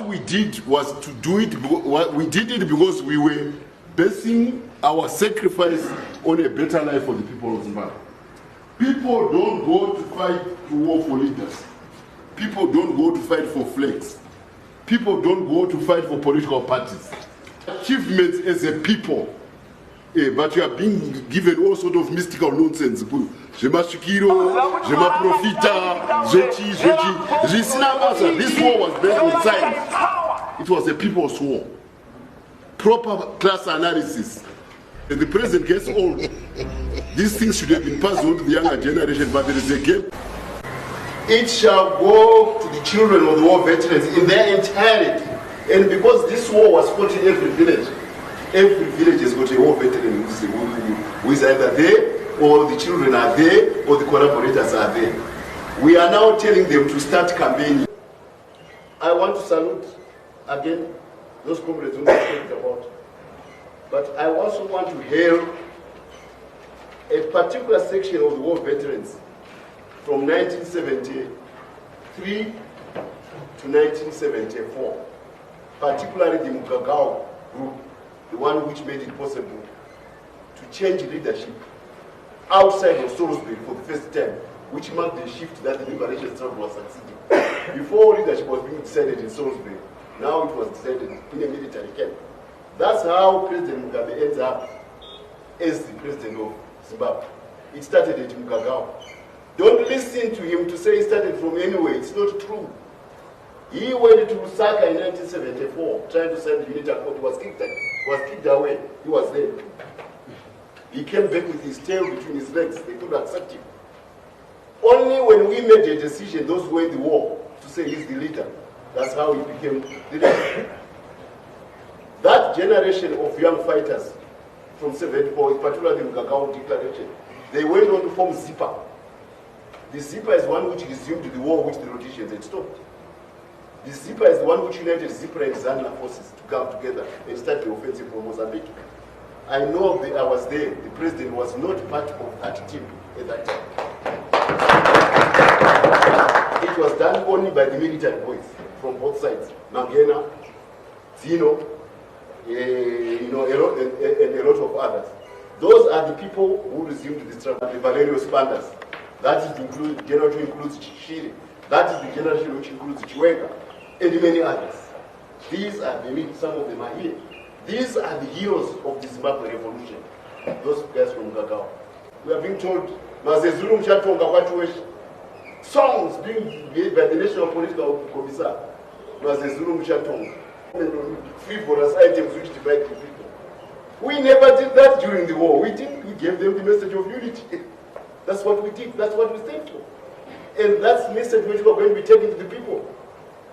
we did was to do it, we did it because we were basing our sacrifice on a better life for the people of Zimbabwe. People don't go to fight to war for leaders. People don't go to fight for flags. People don't go to fight for political parties. Achievements as a people, but you are being given all sort of mystical nonsense. This war was based on science. It was a people's war. Proper class analysis. And the president gets old. These things should have been passed on to the younger generation, but there is a gap. It shall go to the children of the war veterans in their entirety. And because this war was fought in every village has got a war veteran who is either there, or the children are there, or the collaborators are there. We are now telling them to start campaigning. I want to salute again those comrades who talked about. But I also want to hail a particular section of the war veterans from 1973 to 1974, particularly the Mugabe group, the one which made it possible to change leadership outside of Salisbury for the first time, which marked the shift that the liberation struggle was succeeding. Before leadership was being decided in Salisbury, now it was decided in a military camp. That's how President Mugabe ends up as the president of Zimbabwe. It started at Mugabe. Don't listen to him to say he started from anywhere. It's not true. He went to Lusaka in 1974, trying to sign the unity accord. Was kicked away. He was there. He came back with his tail between his legs. They couldn't accept him. Only when we made a decision, those who were in the war, to say he's the leader, that's how he became the leader. That generation of young fighters from 74, particularly the Mugabe declaration, they went on to form ZIPA. The ZIPA is one which resumed the war which the Rhodesians had stopped. The ZIPA is the one which united ZIPA and ZANLA forces to come together and start the offensive from Mozambique. I know that I was there. The president was not part of that team at that time. It was done only by the military boys from both sides. Mangena, Zino, and a lot of others. Those are the people who resumed the struggle. The Valerio Spandas. That is the generation which includes Shiri. That is the generation which includes Chiwenga and many others. These are some of them are here. These are the heroes of the Zimbabwe revolution. Those guys from Mugabe. We are being told, Mazezulu Mchatonga Kwatuwesh. Songs being made by the National Political Commissar. Mazezulu Mchatonga. Frivolous items which divide the people. We never did that during the war. We gave them the message of unity. That's what we did. That's what we stand for. And that's the message which we are going to be taking to the people.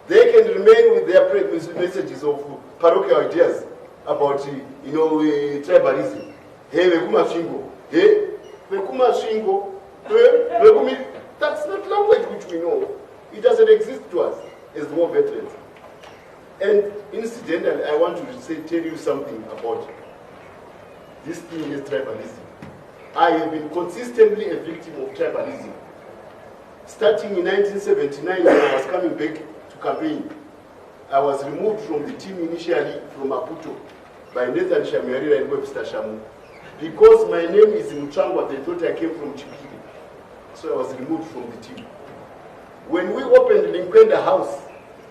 They can remain with their messages of parochial ideas about, tribalism. Hey, Vekumashingo. Hey, Vekumashingo. Hey, that's not language which we know. It doesn't exist to us as war veterans. And incidentally, I want to tell you something about this thing is tribalism. I have been consistently a victim of tribalism. Starting in 1979, when I was coming back to campaign, I was removed from the team initially from Maputo by Nathan Shamiarira and Webster Shamu. Because my name is Mutsvangwa, they thought I came from Chipiri. So I was removed from the team. When we opened Linkwenda House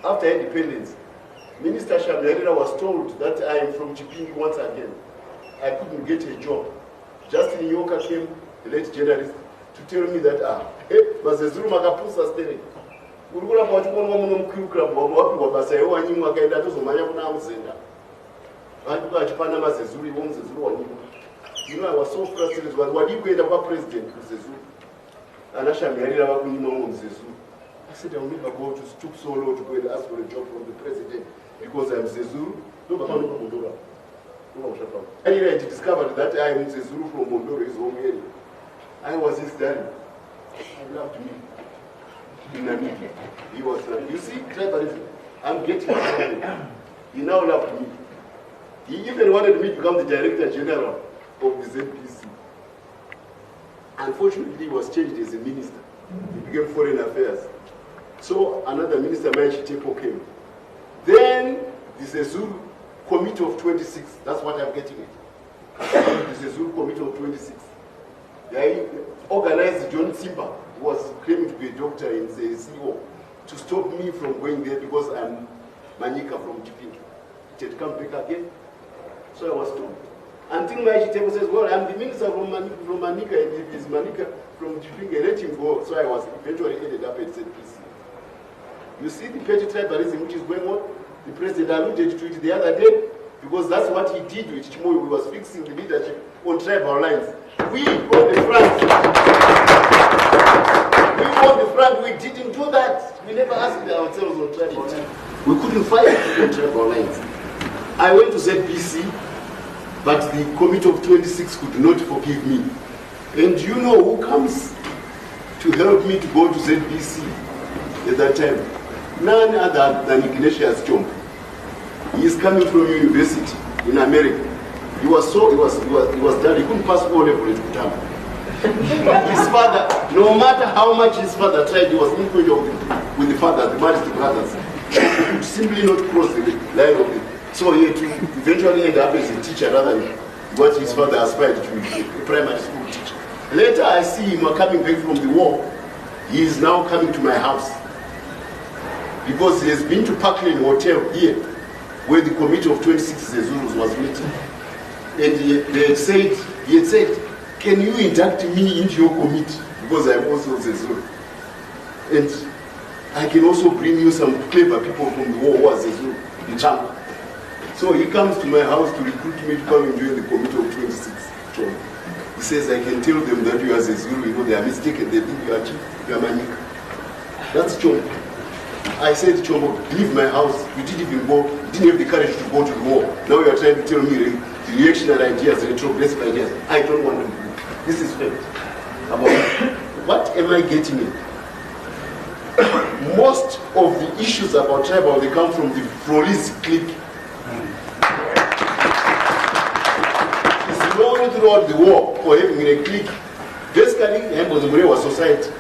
after independence, Minister Shamiarira was told that I am from Chipiri once again. I couldn't get a job. Justin Yoka came, the late journalist, to tell me that, Mazezulu Makapusa stele. Urukula kwa chukua mwamuno mkiukula wapi wabasa yewa nyimu wakaenda tuzo manya kuna mzenda. Wantuka achipana Mazezulu, iwo Mzezulu wanyimu. I was so frustrated. Wadikwenda kwa president Mzezulu. Anashambiarira wakunyima Mzezulu. I said, I will never go to stoop so low to go and ask for a job from the president because I'm Mzezulu. Anyway, I discovered that I am Mzezulu from Mondoro, his home area. I was his daddy. I loved me. In Namibia. He was, you see, tribalism. I'm getting it. He now loved me. He even wanted me to become the Director General of the ZPC. Unfortunately, he was changed as a minister. He became Foreign Affairs. So another minister, Manchi Tepo, came. Then This is a Zulu committee of 26. That's what I'm getting at. This is a Zulu committee of 26. They organized John Simba, who was claiming to be a doctor in the CEO, to stop me from going there because I'm Manika from Chipingi. It had come back again. So I was told. Until my Chitebo says, well, I'm the minister from Manika, and if it's Manika from Chipingi, let him go. So I was eventually ended up at ZPC. You see the petty tribalism which is going on? The president alluded to it the other day, because that's what he did with Chimoyo. He was fixing the leadership on tribal lines. We on the front, we didn't do that. We never asked ourselves on tribal lines. We couldn't fight on tribal lines. I went to ZBC, but the committee of 26 could not forgive me. And you know who comes to help me to go to ZBC at that time? None other than Ignatius Chombo. He is coming from university in America. He was done. He couldn't pass all level at Kutama. His father, no matter how much his father tried, he was influential with the father, the married brothers. He could simply not cross the line of it. So he had to eventually end up as a teacher rather than what his father aspired to be, a primary school teacher. Later I see him coming back from the war. He is now coming to my house, because he has been to Parkland Hotel here, where the committee of 26 Zezulus was meeting. And he had said, can you induct me into your committee? Because I'm also Zezulu. And I can also bring you some clever people from the war who are Zezulu, the champ. So he comes to my house to recruit me to come and join the committee of 26. He says, I can tell them that you are Zezulu, you know, they are mistaken, they think you are Manika. That's Chombo. I said, Chombo, leave my house. You didn't even go, you didn't have the courage to go to the war. Now you are trying to tell me the reactionary ideas, retrogressive ideas. I don't want to do it. This is fact. What am I getting in? Most of the issues about tribal, they come from the police clique. It's known throughout the war for having a clique. Basically, Mbozumure was society.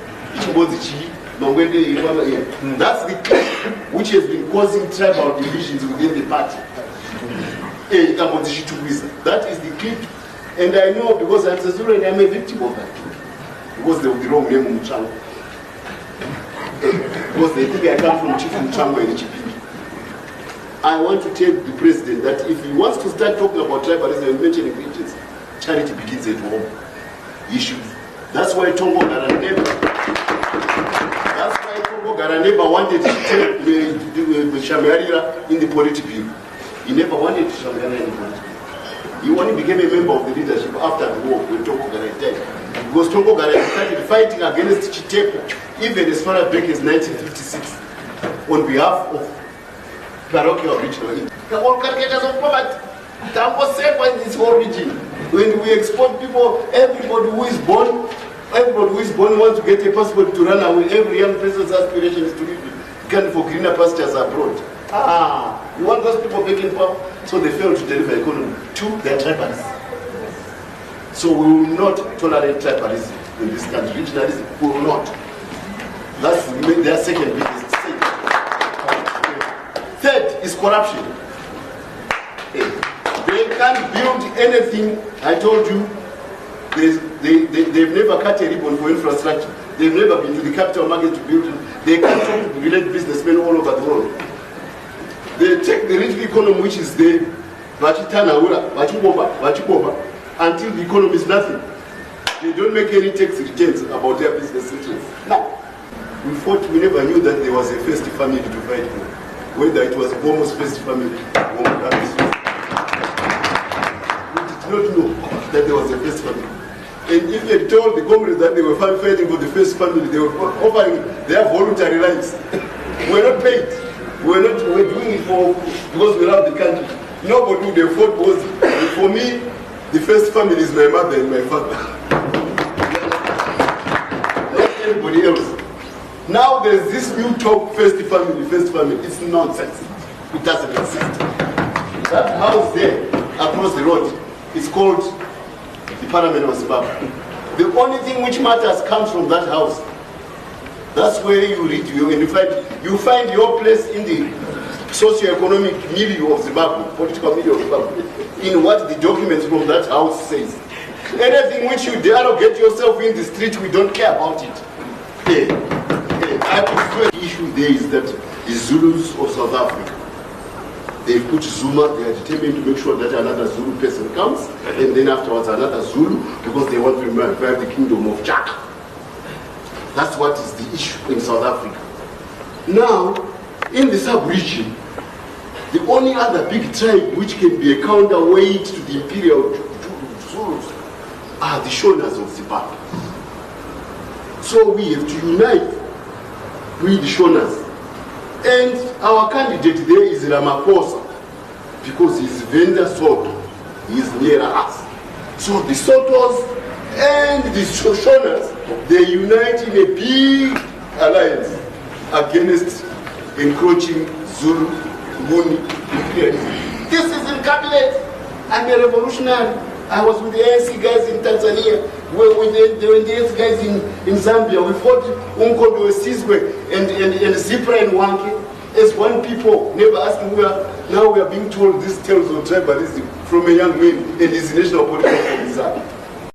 That's the clique which has been causing tribal divisions within the party. That is the clique. And I know, because I'm a Zulu and I'm a victim of that. Because they have the wrong name, Mutsvangwa. Because they think I come from Chief Mutsvangwa in Chipingi. I want to tell the president that if he wants to start talking about tribalism and mentioning regions, charity begins at home. He should. That's why Tongo Garaneba wanted to take the Shamarira in the political bureau. He never wanted Shamarira in the political bureau. He only became a member of the leadership after the war when Tongo Garaneba died. Because Tongo Garaneba started fighting against Chitepo, even as far back as 1956, on behalf of parochial regional. The all caricatures of poverty. Tambo said in its origin. When we export people, everybody who is born wants to get a passport to run away. Every young person's aspiration is to live for greener pastures abroad. You want those people back in power? So they failed to deliver economy. Two, they are tribalists. So we will not tolerate tribalism in this country. Regionalism, we will not. That's their second biggest thing. Third is corruption. They can't build anything. I told you, they've never cut a ribbon for infrastructure. They've never been to the capital market to build it. They can't talk to relate businessmen all over the world. They take the rich economy which is there, until the economy is nothing. They don't make any tax returns about their business interests. Now, we never knew that there was a first family to fight for. Whether it was Bomo's first family or Mugabe's first family. We did not know that there was a first family. And if you had told the comrades that they were fighting for the first family, they were offering their voluntary lives. We were not paid. We were doing it because we love the country. Nobody would have fought because for me, the first family is my mother and my father. Not anybody else. Now there's this new talk, first family. It's nonsense. It doesn't exist. That house there, across the road, is called the Parliament of Zimbabwe. The only thing which matters comes from that house. That's where you read and you find your place in the socio-economic milieu of Zimbabwe, political milieu of Zimbabwe, in what the documents from that house says. Anything which you dare get yourself in the street, we don't care about it. I prefer the issue there is that the Zulus of South Africa, they've put Zuma, they are determined to make sure that another Zulu person comes, and then afterwards another Zulu, because they want to revive the kingdom of Chaka. That's what is the issue in South Africa. Now, in the sub-region, the only other big tribe which can be a counterweight to the imperial Zulus are the Shonas of Zimbabwe. So we have to unite with the Shonas. And our candidate there is Ramaphosa, because he's Venda Soto. He's near us. So the Sotos and the Shonas, they unite in a big alliance against encroaching Zulu, Nguni, imperialism. This is in cabinet. I'm a revolutionary. I was with the ANC guys in Tanzania. When the ANC guys in Zambia. We fought Unkondo Sizwe and Zipra and Wanke as one people, never asking where. Now we are being told these tales of tribalism from a young man and his national political organization.